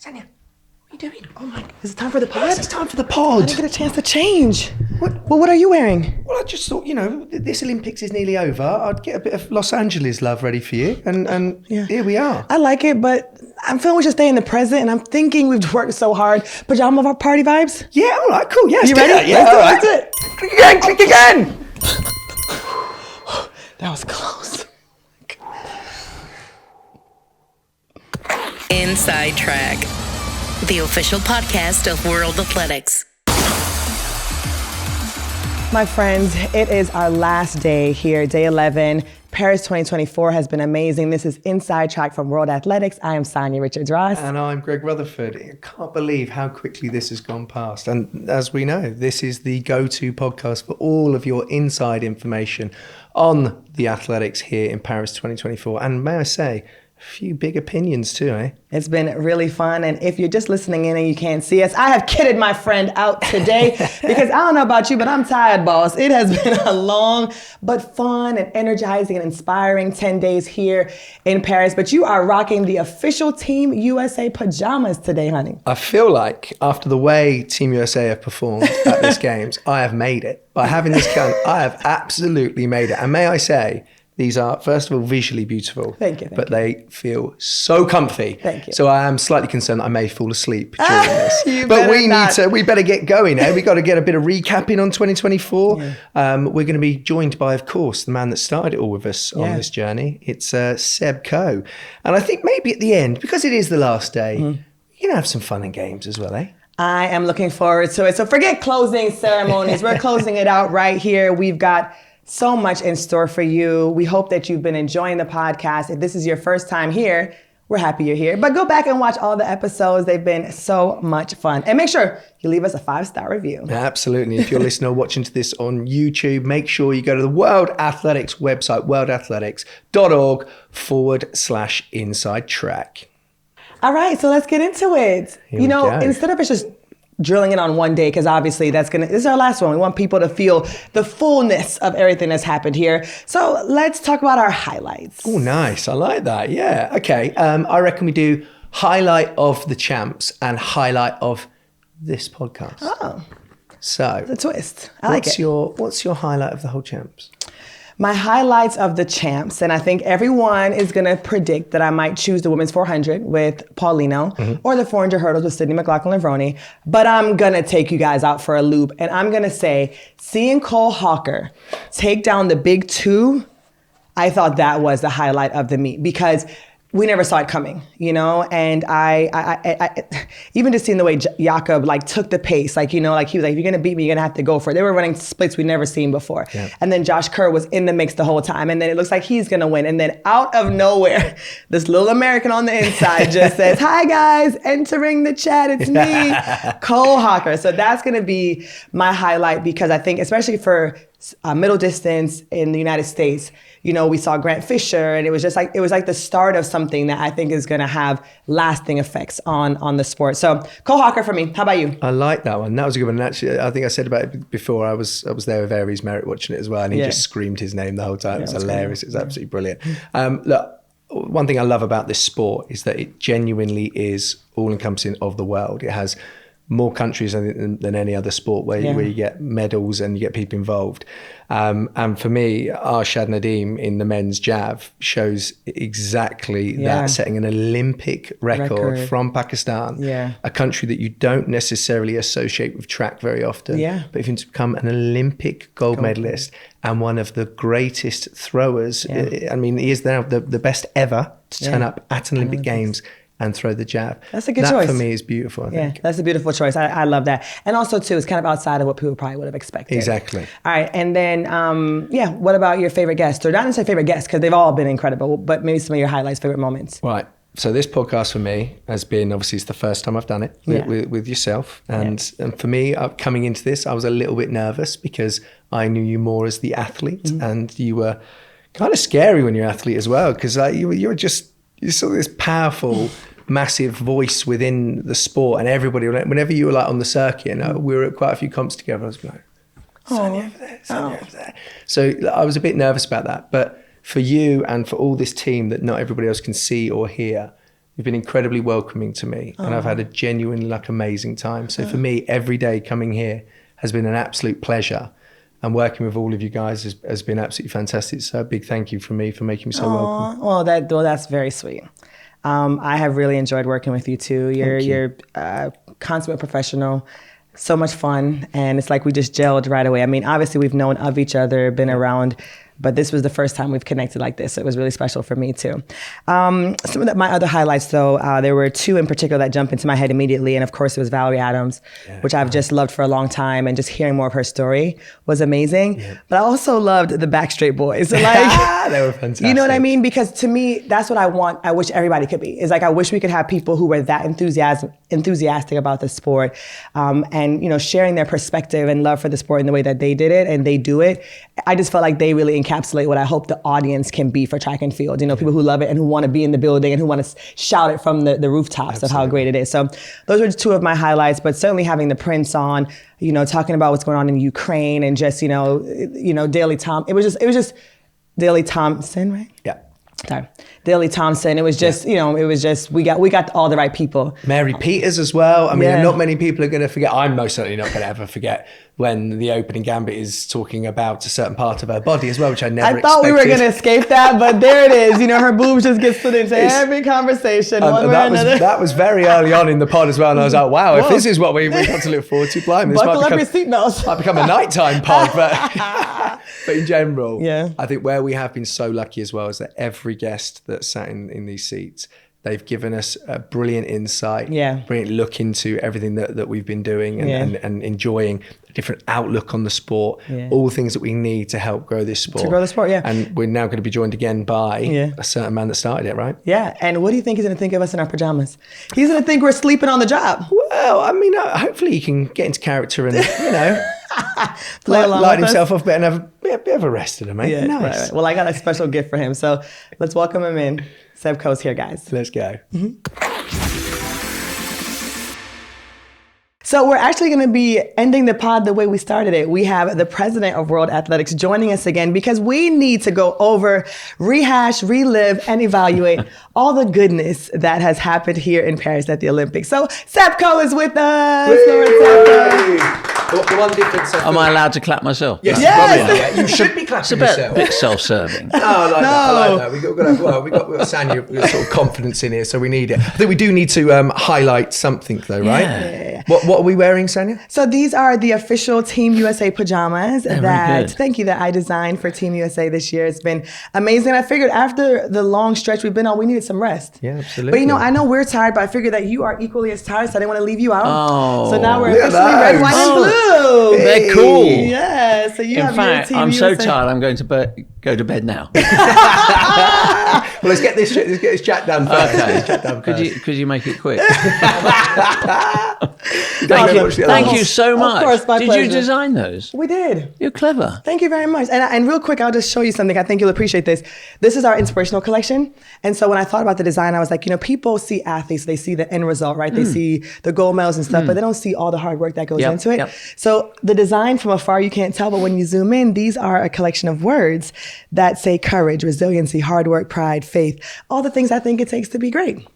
Sanya, what are you doing? Oh my, is it time for the pod? Yes, it's time for the pod. I didn't get a chance to change. What are you wearing? Well, I just thought, this Olympics is nearly over. I'd get a bit of Los Angeles love ready for you. And here we are. I like it, but I'm feeling we should stay in the present, and I'm thinking we've worked so hard. Pajama party vibes? Yeah, all right, cool. Yeah, you ready? Yeah, all right. Let's do it. Click again. That was close. Inside Track, the official podcast of World Athletics. My friends, it is our last day here, day 11. Paris 2024 has been amazing. This is Inside Track from World Athletics. I am Sonia Richards-Ross. And I'm Greg Rutherford. I can't believe how quickly this has gone past. And as we know, this is the go-to podcast for all of your inside information on the athletics here in Paris 2024. And may I say, a few big opinions too, eh? It's been really fun. And if you're just listening in and you can't see us, I have kitted my friend out today because I don't know about you, but I'm tired, boss. It has been a long but fun and energizing and inspiring 10 days here in Paris. But you are rocking the official Team USA pajamas today, honey. I feel like after the way Team USA have performed at this games, I have made it. By having this gun, I have absolutely made it. And may I say, these are, first of all, visually beautiful. Thank you. But they feel so comfy. Thank you. So I am slightly concerned that I may fall asleep during this. But we better get going, eh? We got to get a bit of recapping on 2024. Yeah. We're going to be joined by, of course, the man that started it all with us on this journey. It's Seb Coe. And I think maybe at the end, because it is the last day, you're going to have some fun and games as well, eh? I am looking forward to it. So forget closing ceremonies. We're closing it out right here. We've got so much in store for you. We hope that you've been enjoying the podcast. If this is your first time here, we're happy you're here. But go back and watch all the episodes. They've been so much fun. And make sure you leave us a 5-star review. Absolutely. If you're listening or watching to this on YouTube, make sure you go to the World Athletics website, worldathletics.org/inside track. All right, so let's get into it. Instead of us just drilling it on one day, because obviously this is our last one. We want people to feel the fullness of everything that's happened here. So let's talk about our highlights. Oh, nice. I like that. Yeah. Okay. I reckon we do highlight of the champs and highlight of this podcast. Oh. So the twist. I like it. What's your highlight of the whole champs? My highlights of the champs, and I think everyone is going to predict that I might choose the women's 400 with Paulino or the 400 hurdles with Sydney McLaughlin-Levrone, but I'm going to take you guys out for a loop, and I'm going to say seeing Cole Hawker take down the big two, I thought that was the highlight of the meet because we never saw it coming, and I even just seeing the way Jakob took the pace, he was like, if you're going to beat me, you're going to have to go for it. They were running splits we'd never seen before. Yeah. And then Josh Kerr was in the mix the whole time. And then it looks like he's going to win. And then out of nowhere, this little American on the inside just says, "Hi guys, entering the chat, it's me, Cole Hawker." So that's going to be my highlight because I think, especially for middle distance in the United States, we saw Grant Fisher, and it was like the start of something that I think is going to have lasting effects on the sport. So Cole Hawker for me. How about you? I like that one. That was a good one. Actually, I think I said about it before. I was there with Aries Merritt watching it as well, and he just screamed his name the whole time. It was hilarious. It was absolutely brilliant. Look, one thing I love about this sport is that it genuinely is all-encompassing of the world. It has more countries than any other sport where you get medals and you get people involved. And for me, Arshad Nadeem in the men's jav shows exactly that, setting an Olympic record from Pakistan, a country that you don't necessarily associate with track very often. But if you become an Olympic gold medalist and one of the greatest throwers, I mean, he is now the best ever to turn up at an Olympic Games and throw the jab. That's a good choice. That for me is beautiful, I think. Yeah, that's a beautiful choice. I love that. And also too, it's kind of outside of what people probably would have expected. Exactly. All right, and then, what about your favorite guests? Or not necessarily favorite guests, because they've all been incredible, but maybe some of your highlights, favorite moments. Right. So this podcast for me has been, obviously it's the first time I've done it with yourself. And for me, coming into this, I was a little bit nervous because I knew you more as the athlete and you were kind of scary when you're an athlete as well, because you're sort of this powerful, massive voice within the sport, and everybody, whenever you were on the circuit, we were at quite a few comps together, I was like, Sonia over there, Sonia over there. So I was a bit nervous about that, but for you and for all this team that not everybody else can see or hear, You've been incredibly welcoming to me, and I've had a genuinely amazing time. So for me, every day coming here has been an absolute pleasure. And working with all of you guys has been absolutely fantastic. So a big thank you from me for making me so welcome. Well, that's very sweet. I have really enjoyed working with you too. You're a consummate professional, so much fun, and it's like we just gelled right away. I mean, obviously we've known of each other, been around, but this was the first time we've connected like this. So it was really special for me too. Some of my other highlights though, there were two in particular that jumped into my head immediately. And of course it was Valerie Adams, which I've just loved for a long time. And just hearing more of her story was amazing. Yeah. But I also loved the Backstreet Boys. Like, they were fantastic. You know what I mean? Because to me, that's what I want. I wish everybody could be. Is like, I wish we could have people who were that enthusiastic about the sport, and, you know, sharing their perspective and love for the sport in the way that they did it and they do it. I just felt like they really encapsulate what I hope the audience can be for track and field. You know, people who love it and who want to be in the building and who want to shout it from the rooftops of how great it is. So those were two of my highlights, but certainly having the Prince on, you know, talking about what's going on in Ukraine and just, you know, Daley Tom. It was just Daley Thompson, right? Yeah. Sorry. Daley Thompson. It was just, you know, it was just, we got all the right people. Mary Peters as well. I mean, not many people are going to forget. I'm most certainly not going to ever forget when the opening gambit is talking about a certain part of her body as well, which I never expected. I thought we were going to escape that, but there it is. You know, her boobs just get slid into every conversation one way or another. That was very early on in the pod as well. And I was like, wow, if this is what we've got to look forward to, blimey, this Buckle up your seatbelts. might become a nighttime pod. But in general, I think where we have been so lucky as well is that every guest that sat in these seats, they've given us a brilliant insight, brilliant look into everything that we've been doing and enjoying, a different outlook on the sport, all things that we need to help grow this sport. To grow the sport, And we're now going to be joined again by a certain man that started it, right? Yeah, and what do you think he's going to think of us in our pajamas? He's going to think we're sleeping on the job. Well, I mean, hopefully he can get into character and, you know, light himself off a bit and have a bit of a rest of him, mate. Yeah, nice. Right. Well, I got a special gift for him, so let's welcome him in. Seb Coe's here, guys. Let's go. So we're actually going to be ending the pod the way we started it. We have the president of World Athletics joining us again because we need to go over, rehash, relive, and evaluate all the goodness that has happened here in Paris at the Olympics. So Seb Coe is with us. The one difference. Am I allowed to clap myself? Yes. You should be clapping It's yourself. a bit self-serving. I like that. We've got Sanya, we've got sort of confidence in here, so we need it. I think we do need to highlight something though, right? Yeah. What are we wearing, Sanya? So these are the official Team USA pajamas Thank you, that I designed for Team USA this year. It's been amazing. I figured after the long stretch we've been on, we needed some rest. Yeah, absolutely. But you know, I know we're tired, but I figured that you are equally as tired, so I didn't want to leave you out. Oh. So now we're officially red, white, and blue. They're cool. Yeah, so you have your Team I'm USA. so tired. I'm going to go to bed now. Well, let's get this chat done first. Okay. Could you make it quick? Thank you so much. Of course, my Did pleasure. you design those? We did. You're clever. Thank you very much. And real quick, I'll just show you something. I think you'll appreciate this. This is our inspirational collection. And so when I thought about the design, I was like, you know, people see athletes, they see the end result, right? They see the gold medals and stuff, but they don't see all the hard work that goes into it. Yep. So the design from afar, you can't tell, but when you zoom in, these are a collection of words that say courage, resiliency, hard work, pride, faith, all the things I think it takes to be great.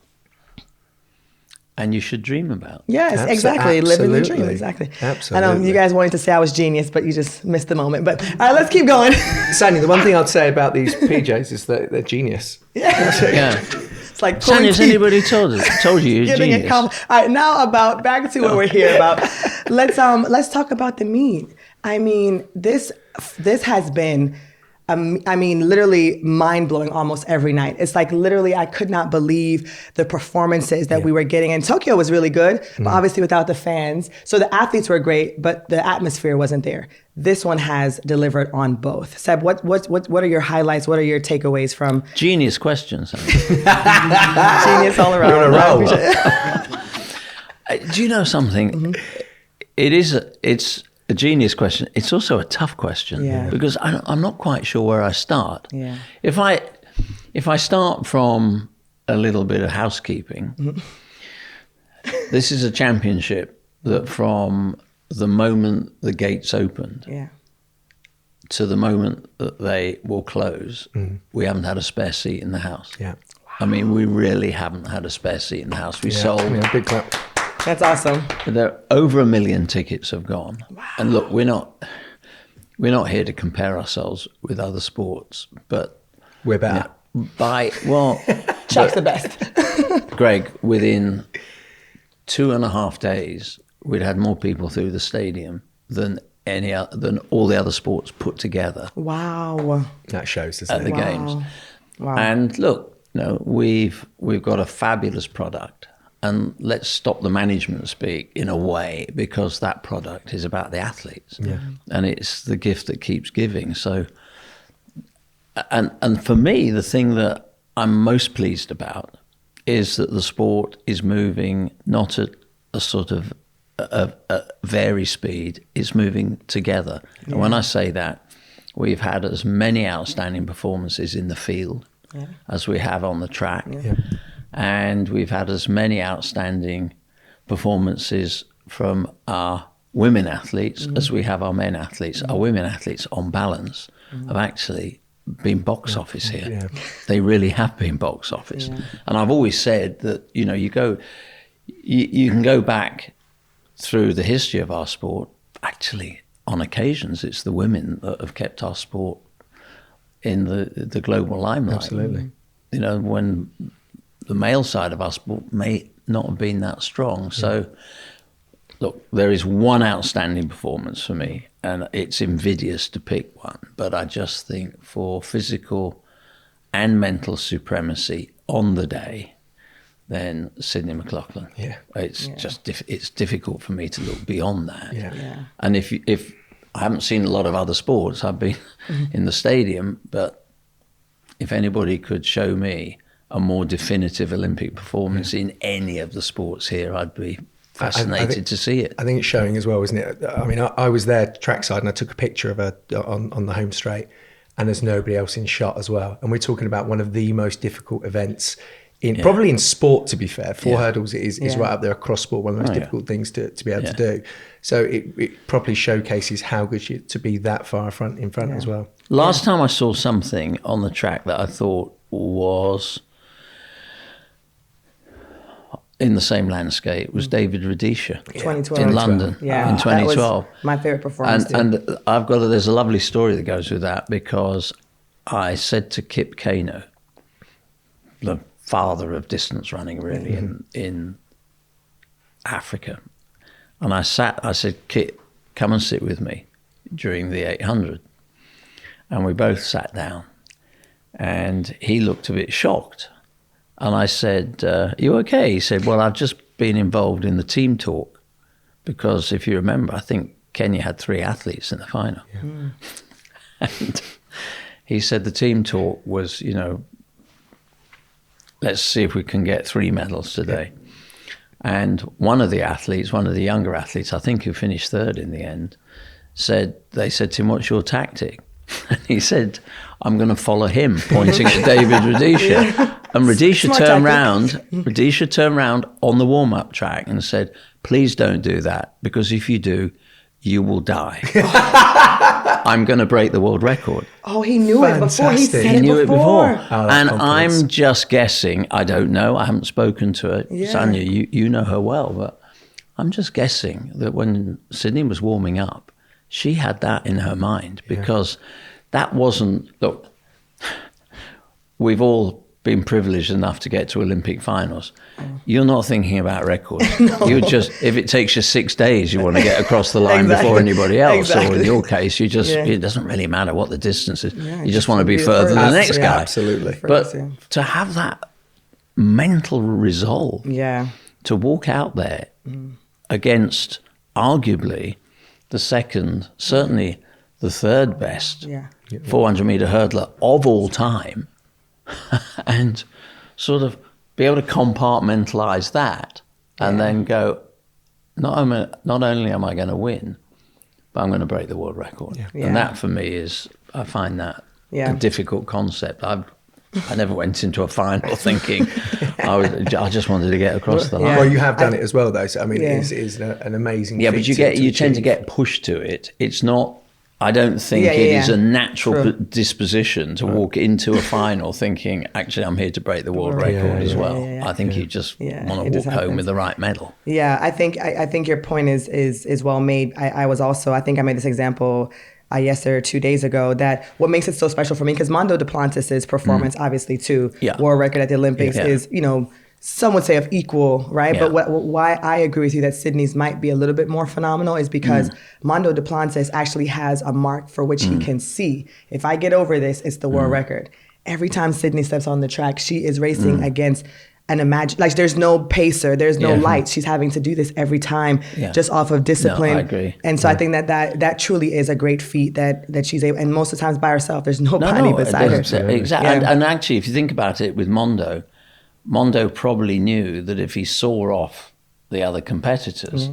And you should dream about. Yes, exactly. Living the dream, absolutely. exactly. Absolutely. I know you guys wanted to say I was genius, but you just missed the moment. But all right, let's keep going. Sanya, the one thing I'd say about these PJs is that they're genius. Yeah. It's like Sanya, has anybody told you you're getting genius? All right, now back to what we're here about. Let's talk about the meet. I mean, this has been literally mind-blowing almost every night. It's like literally I could not believe the performances that we were getting. And Tokyo was really good, but obviously without the fans. So the athletes were great, but the atmosphere wasn't there. This one has delivered on both. Seb, what are your highlights? What are your takeaways from? Genius questions. Genius all around. You're on a roll. Do you know something? It's a genius question. It's also a tough question because I'm not quite sure where I start. Yeah. If I start from a little bit of housekeeping, this is a championship that from the moment the gates opened to the moment that they will close, we haven't had a spare seat in the house. Yeah. Wow. I mean, we really haven't had a spare seat in the house. We sold. Yeah, big clap. That's awesome. There over 1 million tickets have gone. Wow. And look, we're not here to compare ourselves with other sports, but we're better. Chuck's the best. Greg, within 2.5 days, we'd had more people through the stadium than all the other sports put together. Wow. That shows, at the games. Wow. And look, we've got a fabulous product. And let's stop the management speak in a way, because that product is about the athletes. Yeah. And it's the gift that keeps giving. So, and for me, the thing that I'm most pleased about is that the sport is moving not at a sort of a vary speed, it's moving together. Yeah. And when I say that, we've had as many outstanding performances in the field as we have on the track. Yeah. And we've had as many outstanding performances from our women athletes as we have our men athletes. Our women athletes, on balance, have actually been box office here. Yeah. They really have been box office. Yeah. And I've always said that, you can go back through the history of our sport. Actually, on occasions, it's the women that have kept our sport in the global limelight. Absolutely. When the male side of our sport may not have been that strong. So, look, there is one outstanding performance for me, and it's invidious to pick one, but I just think for physical and mental supremacy on the day, then Sydney McLaughlin. Yeah. It's just it's difficult for me to look beyond that. Yeah. Yeah. And if I haven't seen a lot of other sports, I've been in the stadium, but if anybody could show me a more definitive Olympic performance in any of the sports here, I'd be fascinated to see it. I think it's showing as well, isn't it? I mean, I was there trackside and I took a picture of her on the home straight, and there's nobody else in shot as well. And we're talking about one of the most difficult events probably in sport, to be fair. 4 hurdles is right up there across sport, one of the most difficult things to be able to do. So it properly showcases how good you to be that far in front as well. Last time I saw something on the track that I thought was in the same landscape was David Rudisha 2012 in London in 2012. That was my favorite performance. And there's a lovely story that goes with that, because I said to Kip Keino, the father of distance running really in Africa, and I said, Kip, come and sit with me during the 800, and we both sat down, and he looked a bit shocked. And I said, you okay? He said, well, I've just been involved in the team talk, because if you remember, I think Kenya had 3 athletes in the final. Yeah. And he said the team talk was, let's see if we can get 3 medals today. Yeah. And one of the younger athletes, I think who finished 3rd in the end, they said to him, what's your tactic? And he said, I'm going to follow him, pointing at David Rudisha. And Rudisha turned round on the warm-up track and said, please don't do that, because if you do, you will die. I'm going to break the world record. Oh, he knew it before. He said it before. And I'm just guessing, I don't know, I haven't spoken to her. Yeah. Sanya, you know her well, but I'm just guessing that when Sydney was warming up, she had that in her mind, because that wasn't, look, we've all been privileged enough to get to Olympic finals. You're not thinking about records. No. You just, if it takes you 6 days, you want to get across the line before anybody else. Or in your case, you just, it doesn't really matter what the distance is. You just want to be further than the next guy. Absolutely. But to have that mental resolve to walk out there against arguably the second, certainly the 3rd best 400-meter hurdler of all time, and sort of be able to compartmentalize that and then go, not only am I going to win, but I'm going to break the world record. And that for me is, I find that a difficult concept. I never went into a final thinking I just wanted to get across the line. Well, you have done it as well, though. So I mean, it is an amazing. Yeah, but you tend to get pushed to it. It's not I don't think it is a natural True. disposition to walk into a final thinking, actually, I'm here to break the world record as well. I think you just want to walk home with the right medal. Yeah, I think your point is well made. I was also, I think I made this example yesterday or 2 days ago, that what makes it so special for me, because Mondo Duplantis' performance, obviously, too, world record at the Olympics is, you know, some would say of equal, right? Yeah. But why I agree with you that Sydney's might be a little bit more phenomenal is because Mondo Duplantis actually has a mark for which he can see. If I get over this, it's the world record. Every time Sydney steps on the track, she is racing against like there's no pacer, there's no lights. She's having to do this every time just off of discipline. No, I agree. And so I think that truly is a great feat that she's able, and most of the times by herself, there's nobody beside her. Exactly. Yeah. And actually, if you think about it with Mondo probably knew that if he saw off the other competitors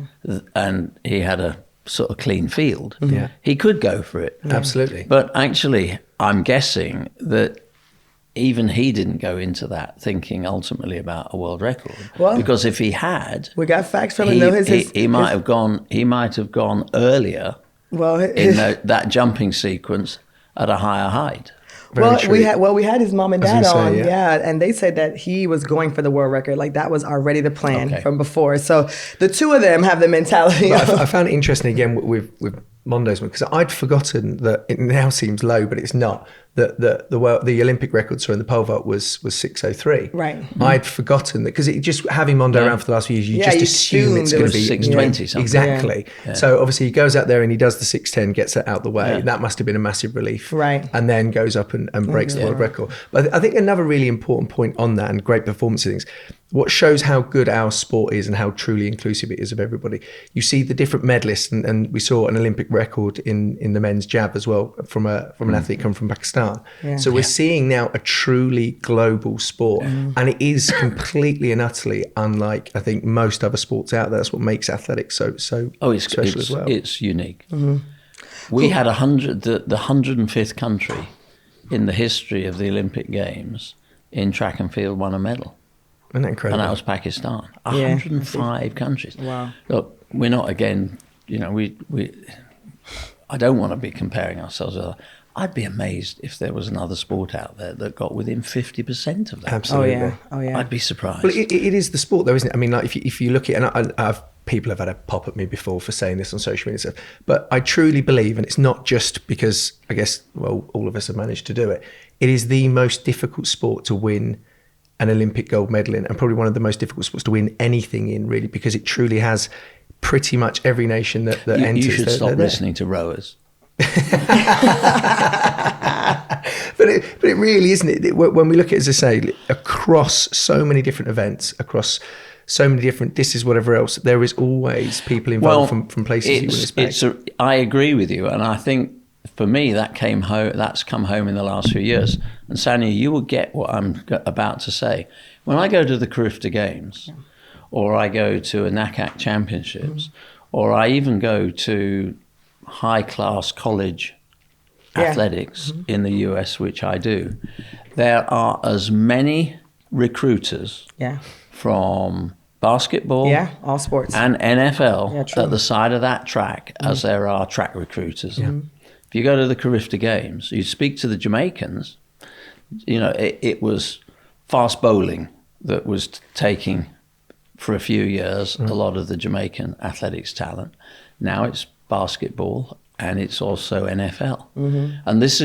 and he had a sort of clean field, he could go for it. Absolutely. But actually, I'm guessing that even he didn't go into that thinking ultimately about a world record. Well, because if he had, we got facts from him. He might have gone earlier in that jumping sequence at a higher height. We had his mom and dad on, and they said that he was going for the world record. Like that was already the plan from before. So the two of them have the mentality. I found it interesting again with Mondo's, because I'd forgotten that it now seems low, but it's not. That the Olympic record in the pole vault was 6:03. Right. I'd forgotten that, because it just having Mondo around for the last few years, you just assume it's going to be 6:20 something. Exactly. Yeah. So obviously he goes out there and he does the 6:10, gets it out the way. Yeah. That must have been a massive relief. Right. And then goes up and breaks the world record. But I think another really important point on that, and great performance things, what shows how good our sport is and how truly inclusive it is of everybody. You see the different medalists, and we saw an Olympic record in the men's jab as well from an athlete come from Pakistan. Yeah. So we're seeing now a truly global sport, and it is completely and utterly unlike, I think, most other sports out there. That's what makes athletics so special as well. It's unique. We had the 105th country in the history of the Olympic Games in track and field won a medal. Isn't that incredible? And that was Pakistan. 105 countries. Wow. Look, we're not, again, you know, I don't want to be comparing ourselves with I'd be amazed if there was another sport out there that got within 50% of that. Absolutely. Oh yeah. I'd be surprised. Well, it is the sport, though, isn't it? I mean, like if you look at it, and people have had a pop at me before for saying this on social media and stuff, but I truly believe, and it's not just because I guess, well, all of us have managed to do it, it is the most difficult sport to win an Olympic gold medal in, and probably one of the most difficult sports to win anything in, really, because it truly has pretty much every nation that enters. You should stop listening to rowers. But it really isn't. When we look at it, as I say, across so many different events, across so many different dishes, whatever else, there is always people involved from places you wouldn't expect. I agree with you, and I think for me that's come home in the last few years. And Sanya, you will get what I'm about to say. When I go to the Carifta Games, or I go to a NACAC Championships, or I even go to high-class college athletics in the US, which I do, there are as many recruiters from basketball, all sports, and NFL at the side of that track as there are track recruiters. If you go to the Carifta Games, you speak to the Jamaicans, you know, it was fast bowling that was taking for a few years a lot of the Jamaican athletics talent. Now it's basketball, and it's also NFL. And this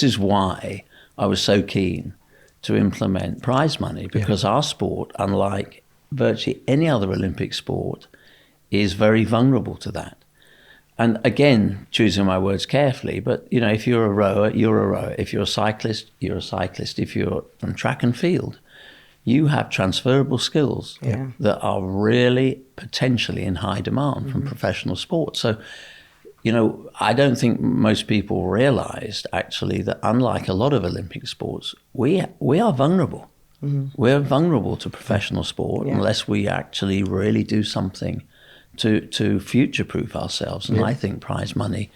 is why I was so keen to implement prize money, because our sport, unlike virtually any other Olympic sport, is very vulnerable to that. And again, choosing my words carefully, but you know, if you're a rower, you're a rower. If you're a cyclist, you're a cyclist. If you're from track and field, you have transferable skills that are really potentially in high demand from professional sports. So, you know, I don't think most people realized actually that unlike a lot of Olympic sports, we are vulnerable. We're vulnerable to professional sport unless we actually really do something to future-proof ourselves. And I think prize money,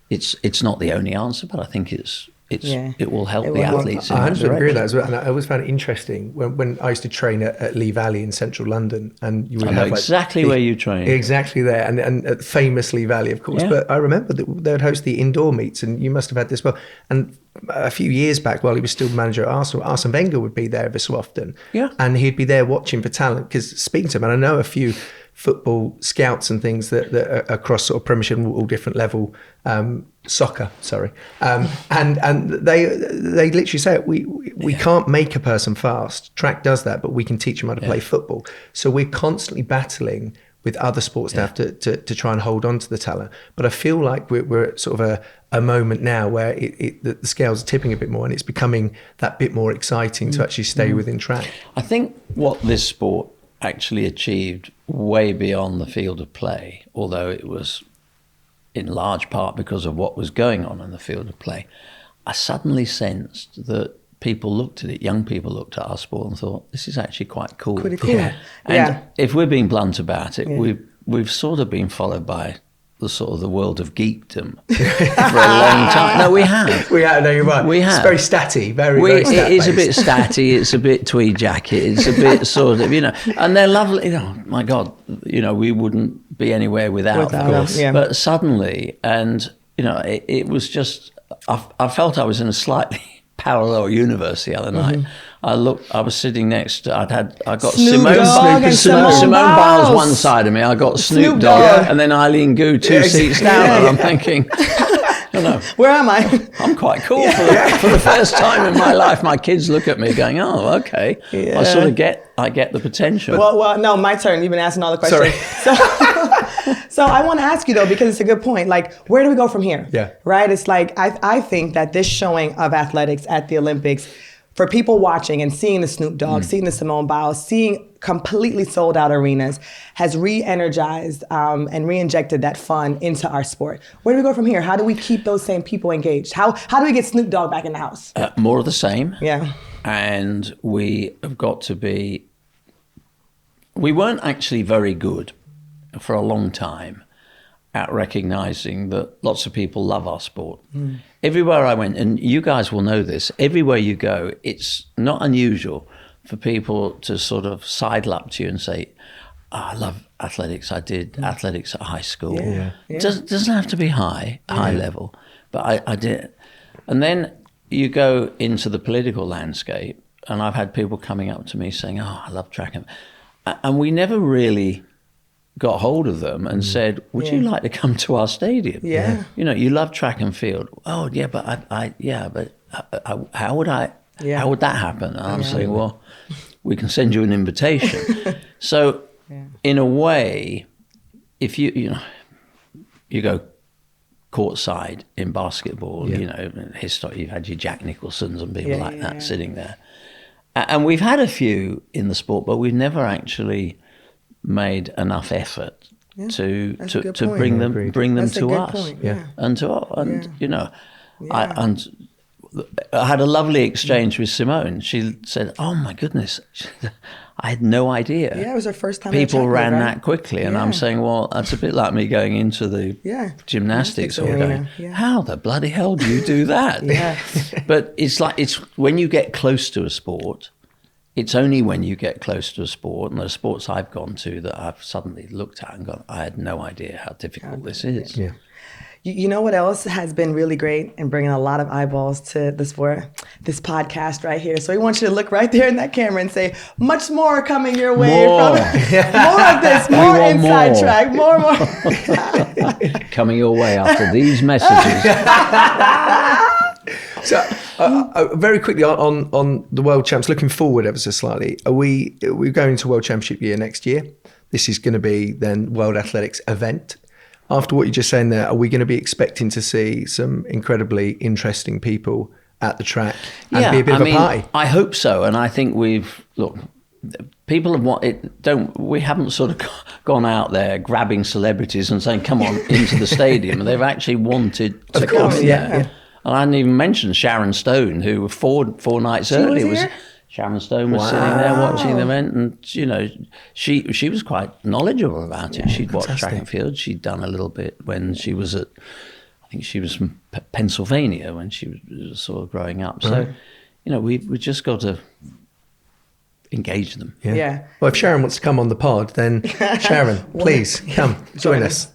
it's not the only answer, but I think it's it will help It the will help. athletes. I in that 100% agree with direction. that as well. And I always found it interesting when I used to train at Lee Valley in central London, and you would I know have exactly where you train. Exactly there, and at famous Lee Valley, of course. Yeah. But I remember that they would host the indoor meets, and you must have had this well. And a few years back, while he was still manager at Arsenal, Arsene Wenger would be there every so often. Yeah. And he'd be there watching for talent, because speaking to him, and I know a few football scouts and things that are across sort of Premiership and all different level soccer, and they literally say we can't make a person fast. Track does that, but we can teach them how to play football. So we're constantly battling with other sports staff to try and hold on to the talent. But I feel like we're at sort of a moment now where the scales are tipping a bit more, and it's becoming that bit more exciting to actually stay within track. I think what this sport actually achieved way beyond the field of play, although it was in large part because of what was going on in the field of play, I suddenly sensed that young people looked at our sport and thought, this is actually quite cool. Pretty cool. Yeah. And if we're being blunt about it, we've sort of been followed by the sort of the world of geekdom for a long time. No, we have. No, you're right. We have. It's very statty, very It stat is a based. bit statty, it's a bit tweed jacket, it's a bit sort of, and they're lovely. My God, we wouldn't be anywhere without Without of course. them, yeah. But suddenly, and it was just, I felt I was in a slightly parallel universe the other night. I was sitting next to, I got Snoop Simone Dogg and Simone Biles Biles one side of me, I got Snoop Snoop Dogg, Dogg. and then Eileen Gu two seats down, and I'm thinking, Where am I? I'm quite cool for the first time in my life. My kids look at me going, "Oh, okay." Yeah. I sort of get the potential. Well, no, my turn. You've been asking all the questions. So I want to ask you though, because it's a good point. Like, where do we go from here? Yeah. Right. It's like I think that this showing of athletics at the Olympics, for people watching and seeing the Snoop Dogg, seeing the Simone Biles, seeing completely sold out arenas, has re-energized and re-injected that fun into our sport. Where do we go from here? How do we keep those same people engaged? How do we get Snoop Dogg back in the house? More of the same. Yeah. And we have got to be. We weren't actually very good for a long time at recognizing that lots of people love our sport. Everywhere I went, and you guys will know this, everywhere you go, it's not unusual for people to sort of sidle up to you and say, I love athletics. I did athletics at high school. Yeah. It doesn't have to be high level, but I did. And then you go into the political landscape, and I've had people coming up to me saying, I love track. And we never really got hold of them and said, would you like to come to our stadium? Yeah. You love track and field. Oh, yeah, but how would that happen? And I'm saying, well, we can send you an invitation. So in a way, if you go courtside in basketball, you've had your Jack Nicholsons and people like that sitting there. And we've had a few in the sport, but we've never actually made enough effort to bring them to us. I had a lovely exchange with Simone. She said, "Oh my goodness, I had no idea." Yeah, it was her first time. People ran that quickly, and I'm saying, "Well, that's a bit like me going into the gymnastics all day. How the bloody hell do you do that?" But it's when you get close to a sport. It's only when you get close to a sport, and the sports I've gone to, that I've suddenly looked at and gone, I had no idea how difficult this is. Yeah. You know what else has been really great in bringing a lot of eyeballs to the sport? This podcast right here. So we want you to look right there in that camera and say, much more coming your way. More. More of this, more inside track, more. Coming your way after these messages. So, very quickly on the World Champs, looking forward ever so slightly, we're going to World Championship year next year. This is going to be then World Athletics event. After what you're just saying there, are we going to be expecting to see some incredibly interesting people at the track and be a bit of a party? I hope so, and I think people have we haven't sort of gone out there grabbing celebrities and saying, come on into the stadium. They've actually wanted to come. Yeah. And I hadn't even mentioned Sharon Stone, who four nights earlier Sharon Stone was sitting there watching the event, and she was quite knowledgeable about it. She'd watched track and field. She'd done a little bit when she was at think she was from Pennsylvania when she was sort of growing up. So, we just got to engage them. Yeah. Well, if Sharon wants to come on the pod, then Sharon, please come join us.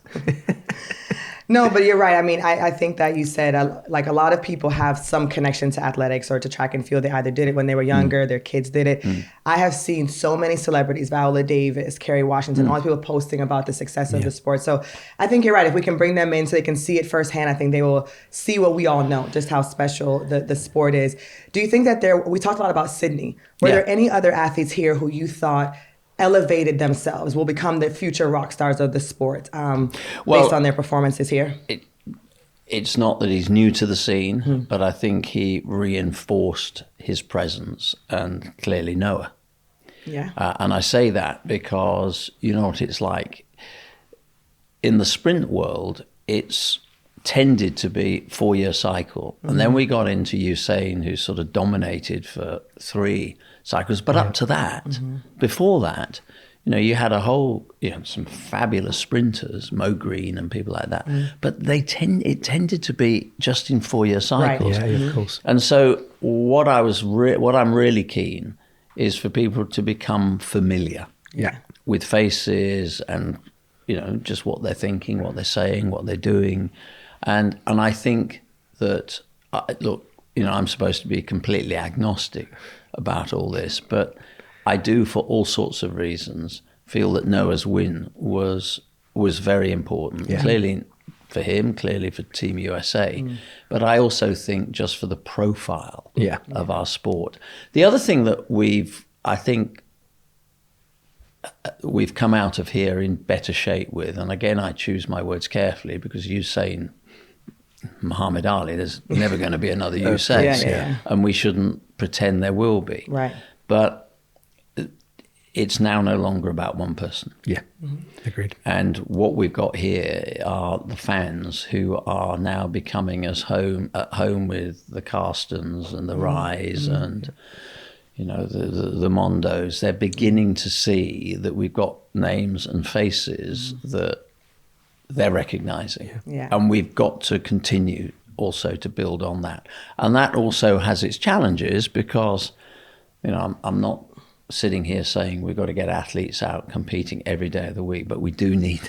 No, but you're right. I mean, I think that you said, like, a lot of people have some connection to athletics or to track and field. They either did it when they were younger, their kids did it. I have seen so many celebrities, Viola Davis, Kerry Washington, all these people posting about the success of the sport. So I think you're right. If we can bring them in so they can see it firsthand, I think they will see what we all know, just how special the sport is. Do you think that we talked a lot about Sydney. Were there any other athletes here who you thought elevated themselves, will become the future rock stars of the sport based on their performances here? It's not that he's new to the scene, but I think he reinforced his presence, and clearly Noah. Yeah. And I say that because you know what it's like. In the sprint world, it's tended to be 4-year cycle. And then we got into Usain, who sort of dominated for 3 cycles. But up to that, before that, you had a whole, some fabulous sprinters, Mo Green and people like that. But it tended to be just in 4-year cycles. Right. Yeah, of course. And so what I'm really keen is for people to become familiar with faces and, just what they're thinking, what they're saying, what they're doing. And I think that, I'm supposed to be completely agnostic about all this, but I do, for all sorts of reasons, feel that Noah's win was very important. Yeah. Clearly for him, clearly for Team USA. But I also think just for the profile of our sport. The other thing that we've come out of here in better shape with, and again, I choose my words carefully because Usain, Muhammad Ali, there's never going to be another Usain, and we shouldn't pretend there will be. Right. But it's now no longer about one person. Yeah, agreed. And what we've got here are the fans who are now becoming at home with the Carstens and the Rise and the Mondos. They're beginning to see that we've got names and faces that they're recognizing. Yeah. And we've got to continue also to build on that. And that also has its challenges because, I'm not sitting here saying we've got to get athletes out competing every day of the week, but we do need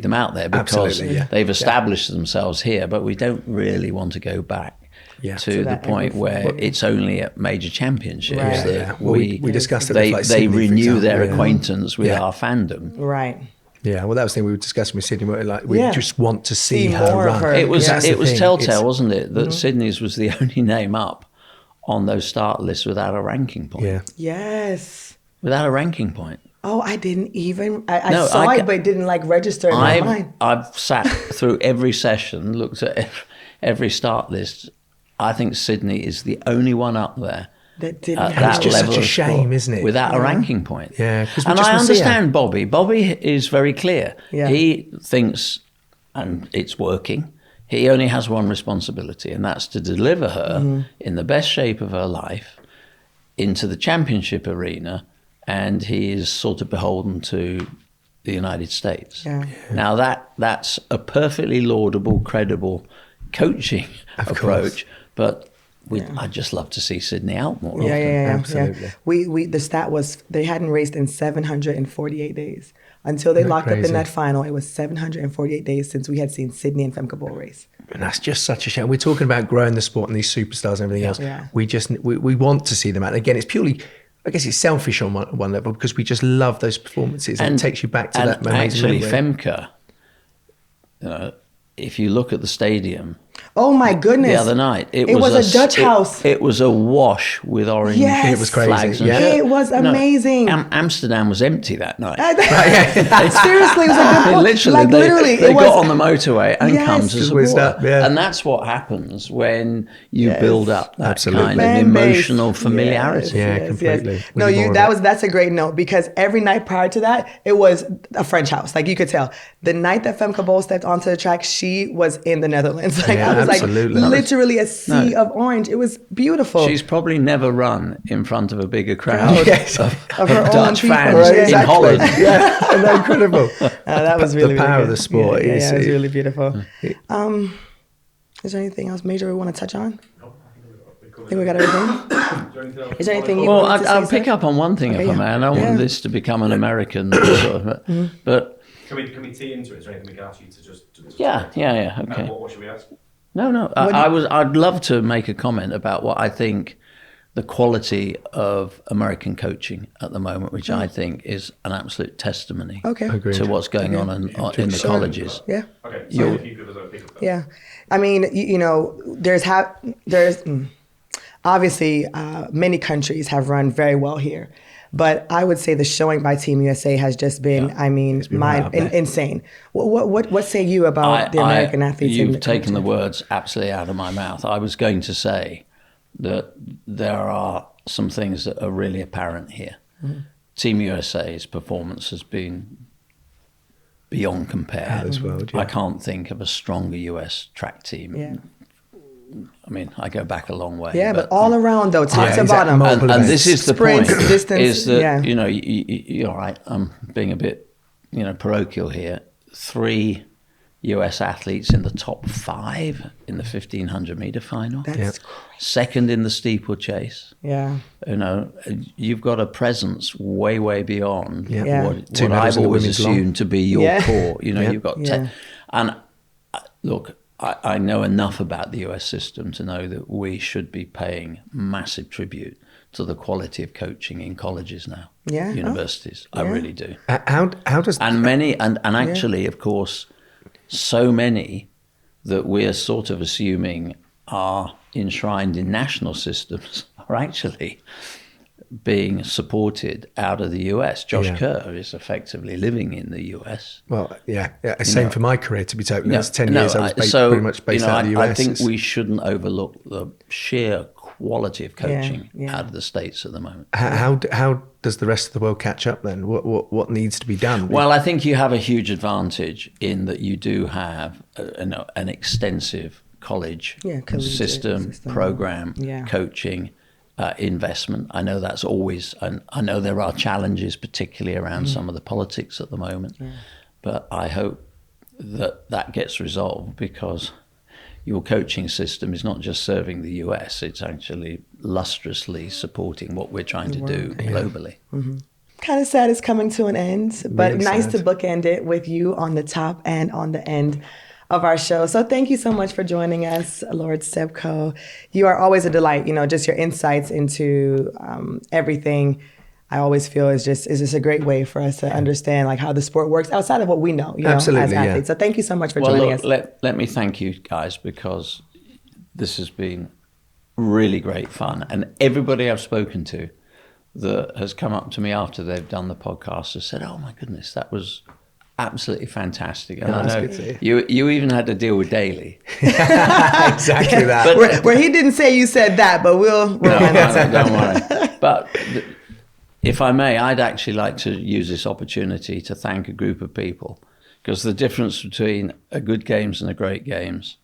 them out there because they've established themselves here, but we don't really want to go back to the point where it's only at major championships that we discussed it. They renew their acquaintance with our fandom. Right. Yeah, well, that was the thing we were discussing with Sydney. We just want to see her more run. of her. It was telltale, wasn't it, that Sydney's was the only name up on those start lists without a ranking point. Yeah. Yes. Without a ranking point. Oh, I didn't even. I saw it, but it didn't register in my mind. I've sat through every session, looked at every start list. I think Sydney is the only one up there. That didn't It's just such a shame, isn't it? Without a ranking point. Yeah. And I understand Bobby. Bobby is very clear. Yeah. He thinks, and it's working, he only has one responsibility, and that's to deliver her in the best shape of her life into the championship arena, and he is sort of beholden to the United States. Yeah. Now that's a perfectly laudable, credible coaching approach, but I'd just love to see Sydney out more often. Yeah, Absolutely. Yeah. We the stat was they hadn't raced in 748 days. Until they locked up in that final, it was 748 days since we had seen Sydney and Femke Bol race. And that's just such a shame. We're talking about growing the sport and these superstars and everything else. Yeah. We want to see them out. And again, it's purely, I guess it's selfish on one level because we just love those performances and it takes you back to that moment. Actually, Femke, if you look at the stadium, oh my goodness! The other night, it was a Dutch house. It was a wash with orange. Yes. It was crazy. Flags and It was amazing. No, Amsterdam was empty that night. Seriously, it was a good point. Literally, they got on the motorway and come to support. Yeah. And that's what happens when you build up that kind of Fan emotional base. familiarity. Completely. Yes. No, that's a great note because every night prior to that, it was a French house. Like you could tell. The night that Femke Bol stepped onto the track, she was in the Netherlands. I was absolutely. literally a sea of orange. It was beautiful. She's probably never run in front of a bigger crowd of her own Dutch people. fans Right? in Holland. Incredible. That was really the power really of the sport. It was really beautiful. Is there anything else major we want to touch on? I think we got everything. Is there anything you Well, wanted to say, I'll pick Seb? up on one thing, Okay, if I may. I don't want this to become an American sort of, but Can we tee into it? Is there anything we can ask you to just? yeah, okay. What should we ask? No. I'd love to make a comment about what I think the quality of American coaching at the moment, which I think is an absolute testimony to what's going on in the colleges. Yeah. Okay. So if you give us a pick up that. Yeah. I mean, you know, there's obviously many countries have run very well here, but I would say the showing by Team USA has just been, insane. What say you about the American athletes? You've taken the words absolutely out of my mouth. I was going to say that there are some things that are really apparent here. Team USA's performance has been beyond compare. Out of this world, I can't think of a stronger US track team. Yeah. I mean, I go back a long way. Yeah, but all around though, top to bottom. And this is the point, distance, is that, you know, you're right, I'm being a bit, you know, parochial here. 3 US athletes in the top 5 in the 1500 meter final. That's crazy. Second in the steeplechase. Yeah. You know, you've got a presence way beyond what medals I've in the always women's assumed long. to be your core. You know, you've got and look, I know enough about the US system to know that we should be paying massive tribute to the quality of coaching in colleges now, universities. I really do. How does and many and actually, of course, so many that we're sort of assuming are enshrined in national systems are actually being supported out of the US. Josh Kerr is effectively living in the US. Well, same for my career, to be totally honest. 10 years I was pretty much based out of the US. I think we shouldn't overlook the sheer quality of coaching out of the States at the moment. How does the rest of the world catch up then? What needs to be done? Well, I think you have a huge advantage in that you do have an extensive college system, program, coaching, investment. I know that's always, and I know there are challenges, particularly around some of the politics at the moment, but I hope that gets resolved, because your coaching system is not just serving the US, it's actually lustrously supporting what we're trying to do globally. Kind of sad it's coming to an end, but Really nice sad. to bookend it with you on the top and on the end of our show. So thank you so much for joining us, Lord Seb Coe. You are always a delight. You know, just your insights into everything, I always feel is just a great way for us to understand like how the sport works outside of what we know, Absolutely, as athletes. So thank you so much for joining us. Let me thank you guys, because this has been really great fun. And everybody I've spoken to that has come up to me after they've done the podcast has said, "Oh my goodness, that was absolutely fantastic." And I know good to hear. you even had to deal with Daly. Exactly that. Where he didn't say you said that, but we'll remind that. Don't worry. But if I may, I'd actually like to use this opportunity to thank a group of people, because the difference between a good games and a great games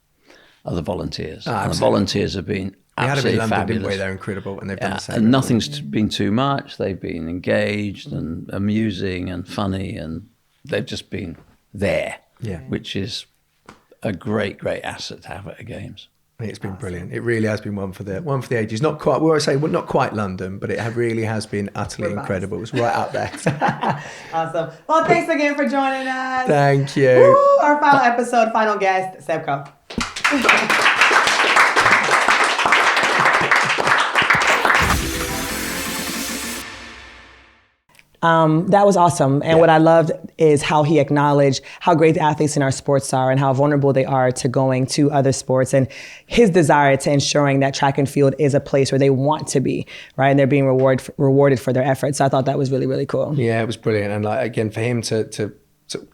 are the volunteers. And the volunteers have been absolutely London, fabulous. didn't we? They're incredible, and they've done the same. And nothing's been too much. They've been engaged and amusing and funny, and they've just been there, which is a great asset to have at the games. It's been brilliant. It really has been one for the ages. Not quite, well, I say, well, not quite London, but it really has been utterly incredible. It was right up there. Awesome. Well, thanks again for joining us. Thank you. Woo! Our final episode, final guest, Seb Coe. That was awesome. And what I loved is how he acknowledged how great the athletes in our sports are and how vulnerable they are to going to other sports, and his desire to ensuring that track and field is a place where they want to be, right? And they're being rewarded for their efforts. So I thought that was really, really cool. Yeah, it was brilliant. And like, again, for him to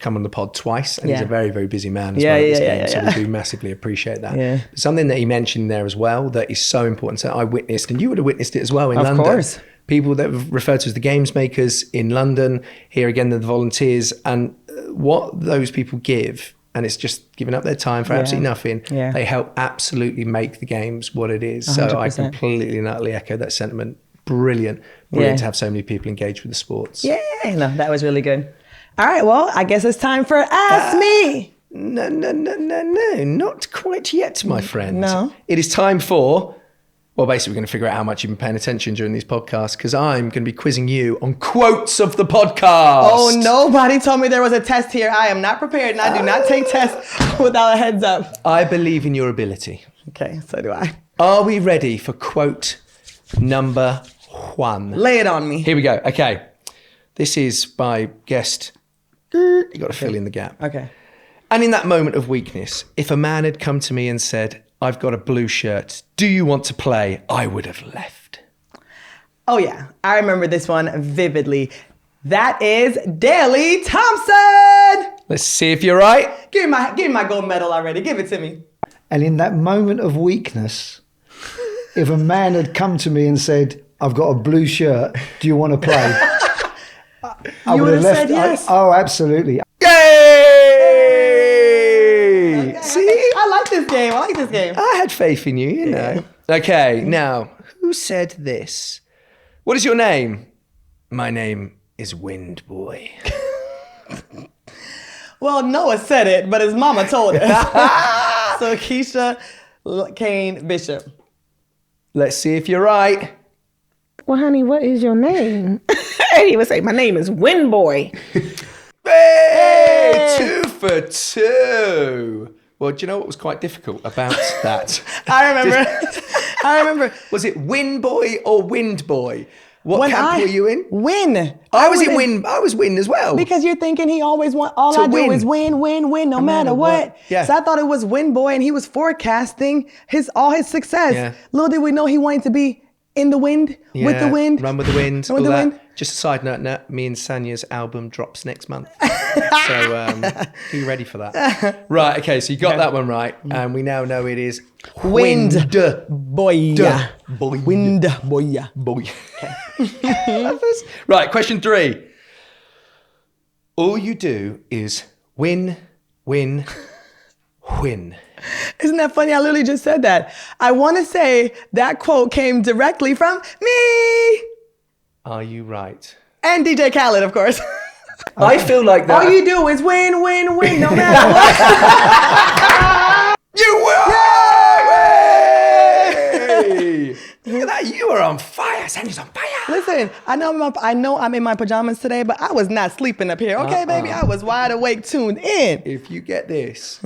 come on the pod twice, and he's a very, very busy man as well at this game, so we do massively appreciate that. Yeah. Something that he mentioned there as well that is so important, so I witnessed, and you would have witnessed it as well in London. Of course. People that refer to as the games makers in London, here again, the volunteers, and what those people give, and it's just giving up their time for absolutely nothing. Yeah. They help absolutely make the games what it is. 100%. So I completely and utterly echo that sentiment. Brilliant to have so many people engaged with the sports. Yeah, no, that was really good. All right, well, I guess it's time for Ask Me. No, not quite yet, my friend. No. It is time for, well, basically we're going to figure out how much you've been paying attention during these podcasts, because I'm going to be quizzing you on quotes of the podcast. Oh, nobody told me there was a test here. I am not prepared, and I do not take tests without a heads up. I believe in your ability. Okay, so do I. Are we ready for quote number 1? Lay it on me. Here we go. Okay. This is by guest. You got to fill in the gap. Okay. And in that moment of weakness, if a man had come to me and said, I've got a blue shirt, do you want to play? I would have left. Oh, yeah. I remember this one vividly. That is Daley Thompson. Let's see if you're right. Give me my gold medal already. Give it to me. And in that moment of weakness, if a man had come to me and said, I've got a blue shirt, do you want to play? I You would have would've said yes. Oh, absolutely. Yay! Okay, See? I like this game. I like this game. I had faith in you, you know. Okay, now, who said this? What is your name? My name is Wind Boy. Well, Noah said it, but his mama told it. So Keisha Kane Bishop. Let's see if you're right. Well, honey, what is your name? He would say, my name is Wind Boy. Hey! 2 for 2. Well, do you know what was quite difficult about that? I remember. Was it Win Boy or Wind Boy? What When camp were you in? Win. I was in Win. I was Win as well. Because you're thinking he always want. All To I do win. is win, no matter what. Yeah. So I thought it was Win Boy, and he was forecasting all his success. Yeah. Little did we know he wanted to be in the wind, with the wind, Run with the wind. Run with all the that. wind. Just a side note, Nat, me and Sanya's album drops next month. So are you ready for that? Right, okay, so you got that one right. And we now know it is Wind Boy. Boy. Wind Boy. Boy. Right, question 3. All you do is win. Isn't that funny? I literally just said that. I want to say that quote came directly from me Are you right? and DJ Khaled, of course. I feel like that. All you do is win, no matter what. You win! Look at that, you are on fire. Sandy's on fire. Listen, I know I'm in my pajamas today, but I was not sleeping up here. Okay, baby, I was wide awake, tuned in. If you get this,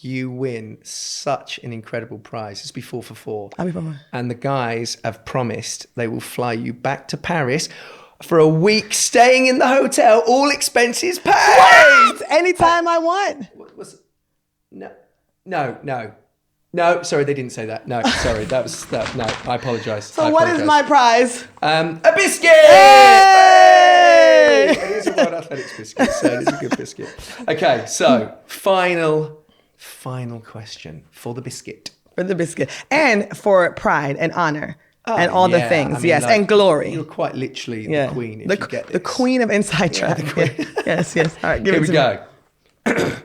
you win such an incredible prize. It's be 4 for 4. I'll be 4 for 4. And the guys have promised they will fly you back to Paris for a week, staying in the hotel, all expenses paid. What? Anytime I want. What was? No, sorry, they didn't say that. No, sorry, that was that. No, I apologise. So what is my prize? A biscuit? Hey! It is a World Athletics biscuit, so it is a good biscuit. Okay, so final question for the biscuit. For the biscuit. And for pride and honor. And all the things, I mean, yes, like, and glory. You're quite literally the queen if you get this. The queen of Inside Track. Yes. All right, give Here it we to me. go.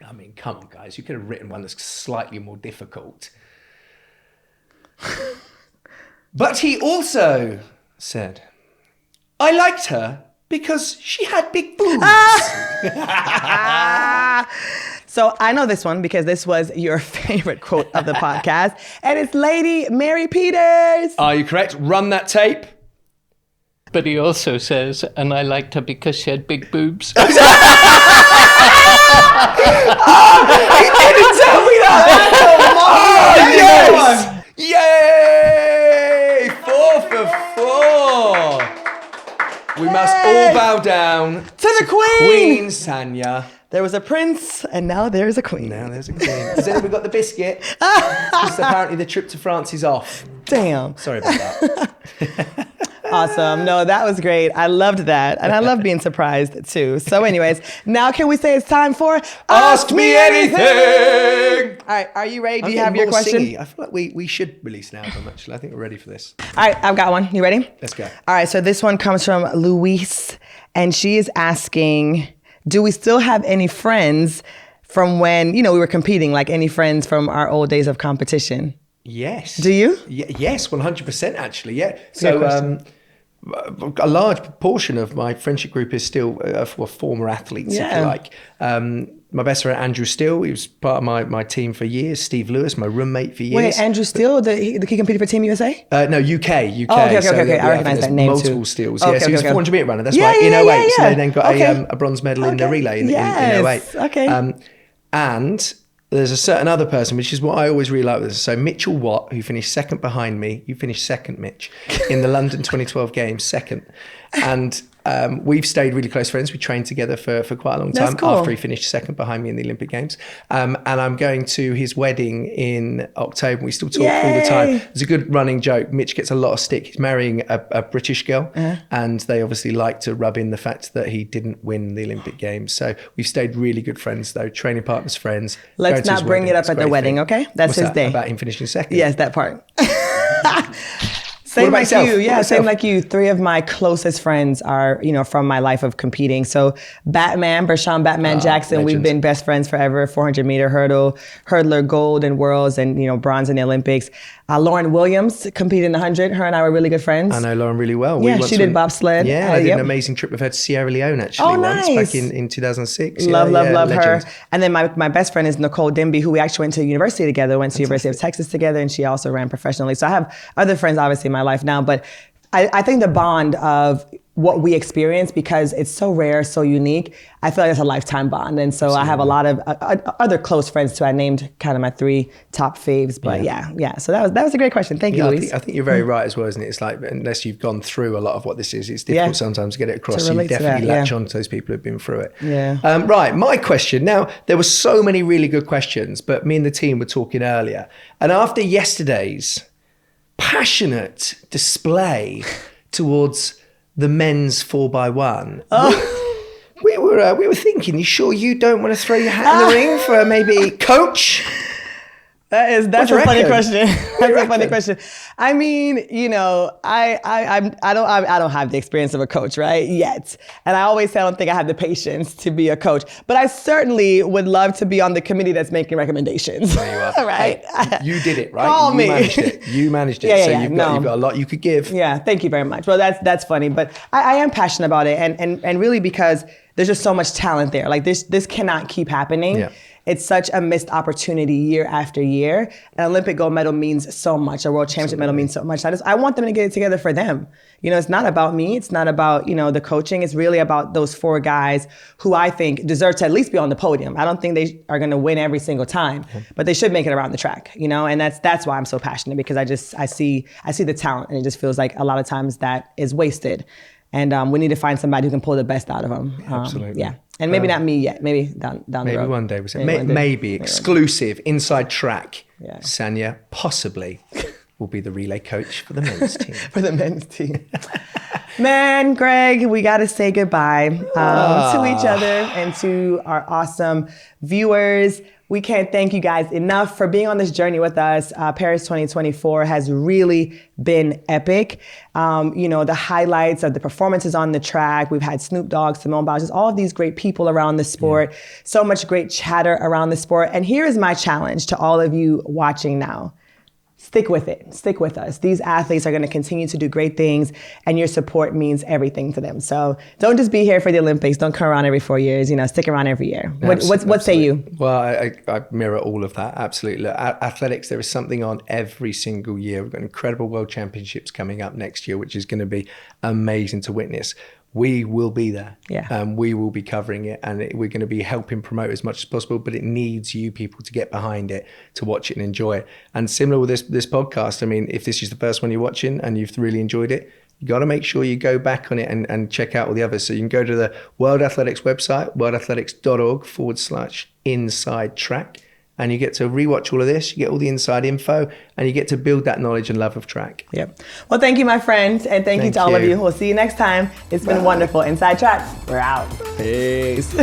I mean, come on, guys. You could have written one that's slightly more difficult. But he also said, I liked her because she had big boobs. So I know this one because this was your favorite quote of the podcast, and it's Lady Mary Peters. Are you correct? Run that tape. But he also says, and I liked her because she had big boobs. He didn't tell me that. Yes! Yay! 4 for 4. We must all bow down To the Queen. Queen Sanya. There was a prince, and now there's a queen. Now there's a queen. Has anybody got the biscuit? Because apparently the trip to France is off. Damn. Sorry about that. Awesome. No, that was great. I loved that. And I love being surprised too. So anyways, now can we say it's time for Ask Me Anything! All right, are you ready? Do I'm you have getting your more question? singy. I feel like we should release an album, actually. I think we're ready for this. All right, I've got one. You ready? Let's go. All right, so this one comes from Luis, and she is asking, do we still have any friends from when, we were competing, like any friends from our old days of competition? Yes. Do you? Yes, 100% actually, yeah. So a large proportion of my friendship group is still former athletes, if you like. my best friend Andrew Steele, he was part of my team for years. Steve Lewis, my roommate for years. Wait, Andrew Steele, he competed for Team USA? No, UK. Oh, okay. I recognize that name multiple too. steals. Okay, So he was a 400 metre runner. That's Yeah, right, in yeah, 08. yeah, So yeah. they then got a bronze medal in the relay in 08. Okay. And there's a certain other person, which is what I always really like with this. So Mitchell Watt, who finished second behind me. You finished second, Mitch, in the London 2012 Games, second. And we've stayed really close friends. We trained together for quite a long time after he finished second behind me in the Olympic Games. And I'm going to his wedding in October. We still talk all the time. It's a good running joke. Mitch gets a lot of stick. He's marrying a British girl, and they obviously like to rub in the fact that he didn't win the Olympic Games. So we've stayed really good friends, though. Training partners, friends. Let's not bring it up at the wedding, okay? That's his day. About him finishing second? Yes, that part. Same like you. Yeah, same like you. 3 of my closest friends are, from my life of competing. So Bershon Batman Jackson, legend. we've been best friends forever. 400 meter hurdler, gold in Worlds and, bronze in the Olympics. Lauren Williams competed in the 100. Her and I were really good friends. I know Lauren really well. She did bobsled. Yeah, I did an amazing trip with her to Sierra Leone actually once back in 2006. Love her. And then my best friend is Nicole Dimby, who we actually went to university together, went to University of Texas together, and she also ran professionally. So I have other friends obviously in my life now, but I think the bond of what we experience, because it's so rare, so unique, I feel like it's a lifetime bond. And so I have a lot of other close friends too. I named kind of my 3 top faves, but yeah. So that was a great question. Thank you, Louise. I think you're very right as well, isn't it? It's like, unless you've gone through a lot of what this is, it's difficult sometimes to get it across. So you definitely latch on to those people who've been through it. Yeah. Right, my question. Now, there were so many really good questions, but me and the team were talking earlier. And after yesterday's passionate display towards the men's 4x1, we were thinking, you sure you don't want to throw your hat in the ring for maybe coach? That's a funny question. That's a funny question. I mean, I don't have the experience of a coach, right? Yet. And I always say I don't think I have the patience to be a coach. But I certainly would love to be on the committee that's making recommendations. There you are. Right? Hey, you did it, right? Call me. You managed it. Yeah, you've got a lot you could give. Yeah, thank you very much. Well, that's funny. But I am passionate about it. And really because there's just so much talent there. Like this cannot keep happening. Yeah. It's such a missed opportunity year after year. An Olympic gold medal means so much. A world championship medal means so much. I want them to get it together for them. It's not about me. It's not about, the coaching. It's really about those 4 guys who I think deserve to at least be on the podium. I don't think they are going to win every single time, but they should make it around the track, and that's why I'm so passionate, because I see the talent, and it just feels like a lot of times that is wasted. And we need to find somebody who can pull the best out of them. Absolutely. Yeah. And maybe not me yet. Maybe down the road. Maybe one day. Maybe exclusive inside track. Yeah. Sanya possibly will be the relay coach for the men's team. For the men's team. Man, Greg, we got to say goodbye to each other and to our awesome viewers. We can't thank you guys enough for being on this journey with us. Paris 2024 has really been epic. The highlights of the performances on the track. We've had Snoop Dogg, Simone Biles, just all of these great people around the sport. Yeah. So much great chatter around the sport. And here is my challenge to all of you watching now. Stick with it. Stick with us. These athletes are going to continue to do great things, and your support means everything to them. So don't just be here for the Olympics. Don't come around every 4 years. Stick around every year. What say you? Well, I mirror all of that. Absolutely. Look, athletics, there is something on every single year. We've got incredible world championships coming up next year, which is going to be amazing to witness. We will be there. Yeah. We will be covering it, and we're going to be helping promote as much as possible, but it needs you people to get behind it, to watch it and enjoy it. And similar with this podcast, I mean, if this is the first one you're watching and you've really enjoyed it, you got to make sure you go back on it and check out all the others. So you can go to the World Athletics website, worldathletics.org/inside track. And you get to rewatch all of this, you get all the inside info, and you get to build that knowledge and love of track. Yep. Well, thank you, my friends, and thank you to all of you. We'll see you next time. It's been wonderful. Inside Track, we're out. Peace.